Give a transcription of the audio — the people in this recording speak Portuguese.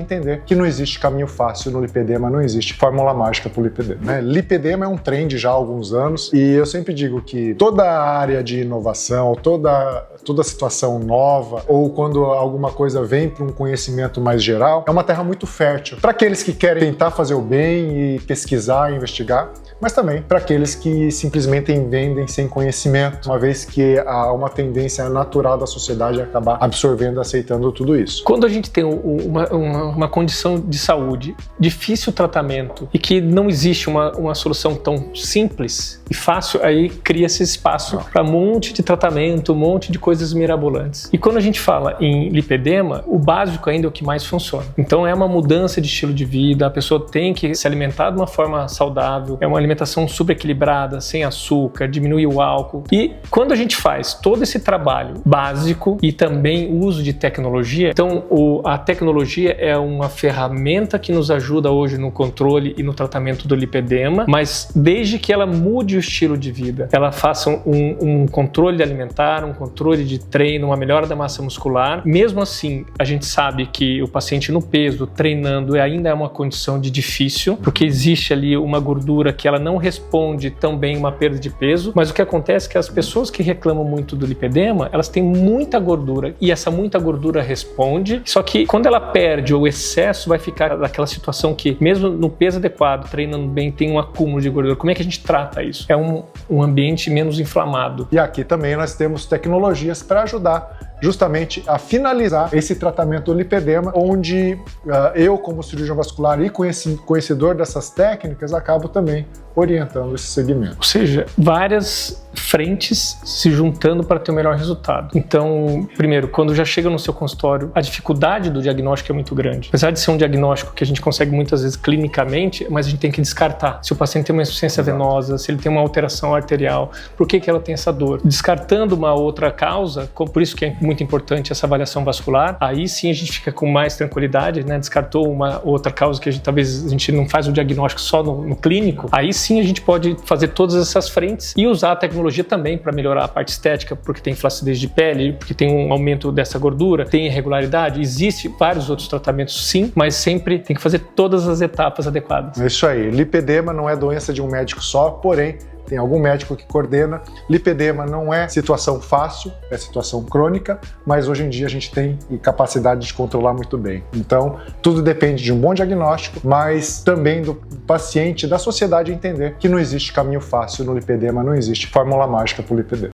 entender que não existe caminho fácil no lipedema, não existe fórmula mágica para o lipedema, né? Lipedema é um trend já há alguns anos e eu sempre digo que toda a área de inovação, toda situação nova ou quando alguma coisa vem para um conhecimento mais geral, é uma terra muito fértil para aqueles que querem tentar fazer o bem e pesquisar e investigar, mas também para aqueles que simplesmente vendem sem conhecimento, uma vez que há uma tendência natural da sociedade a acabar absorvendo e aceitando tudo isso. Quando a gente tem uma condição de saúde, difícil tratamento e que não existe uma solução tão simples e fácil, aí cria-se espaço para um monte de tratamento, um monte de coisas mirabolantes. E quando a gente fala em lipedema, o básico ainda é o que mais funciona. Então é uma mudança de estilo de vida, a pessoa tem que se alimentar de uma forma saudável, é uma alimentação super equilibrada, sem açúcar, diminuir o álcool. E quando a gente faz todo esse trabalho básico e também o uso de tecnologia, então a tecnologia é uma ferramenta que nos ajuda hoje no controle e no tratamento do lipedema, mas desde que ela mude o estilo de vida, ela faça um controle alimentar, um controle de treino, uma melhora da massa muscular. Mesmo assim, a gente sabe que o paciente no peso, treinando, ainda é uma condição de difícil, porque existe ali uma gordura que ela não responde tão bem uma perda de peso, mas o que acontece é que as pessoas que reclamam muito do lipedema, elas têm muita gordura e essa muita gordura responde, só que quando ela perde o excesso, vai ficar naquela situação que, mesmo no peso adequado, treinando bem, tem um acúmulo de gordura. Como é que a gente trata isso? É um ambiente menos inflamado. E aqui também nós temos tecnologias para ajudar justamente a finalizar esse tratamento do lipedema, onde eu, como cirurgião vascular e conhecedor dessas técnicas, acabo também orientando esse segmento. Ou seja, várias frentes se juntando para ter o melhor resultado. Então, primeiro, quando já chega no seu consultório, a dificuldade do diagnóstico é muito grande. Apesar de ser um diagnóstico que a gente consegue muitas vezes clinicamente, mas a gente tem que descartar. Se o paciente tem uma insuficiência venosa, se ele tem uma alteração arterial, por que ela tem essa dor? Descartando uma outra causa, por isso que é muito importante essa avaliação vascular, aí sim a gente fica com mais tranquilidade, né? Descartou uma outra causa que talvez a gente não faz o diagnóstico só no clínico, aí sim a gente pode fazer todas essas frentes e usar a tecnologia também para melhorar a parte estética, porque tem flacidez de pele, porque tem um aumento dessa gordura, tem irregularidade, existe vários outros tratamentos sim, mas sempre tem que fazer todas as etapas adequadas. É isso aí, lipedema não é doença de um médico só, porém tem algum médico que coordena. Lipedema não é situação fácil, é situação crônica, mas hoje em dia a gente tem capacidade de controlar muito bem. Então, tudo depende de um bom diagnóstico, mas também do paciente, da sociedade entender que não existe caminho fácil no lipedema, não existe fórmula mágica para o lipedema.